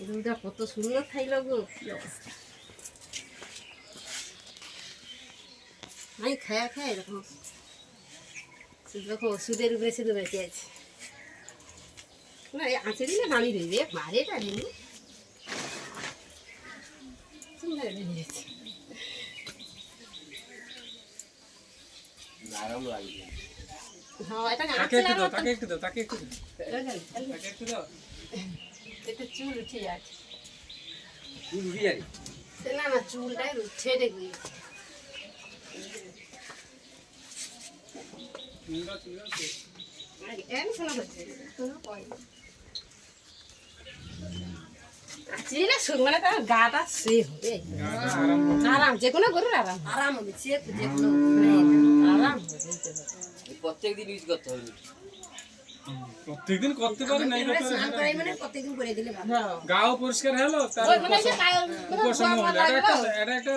রুটা কত সুন্দর থাইল গো, কি অবস্থা। আমি খায়া খায় এরকম দেখো ওষুধের উপরে শুধু বেঁচে আছে না, আঁচে দিলে নামি রইবে মারে টাড়িনি সুন্দর বেরিয়েছে। আরাম লাগবে। হ্যাঁ, এটা একটু চুল উঠে যাচ্ছে। চুল উঠে যাবে? না না, চুলটাই উঠে দেখবি। মানে তার গাটা সে হবে আরাম, যে কোনো গরুর আরাম আরাম হবে, সে যে কোনো আরাম হবে। প্রত্যেকদিন ইউজ করতে হবে। প্রত্যেকদিন করতে পারে নাই তো স্নান করাই মানে প্রত্যেকদিন করে দিলে ভালো। গাও পরিষ্কার হলো তার ওই মানে যে উপশম হলো। এটা একটা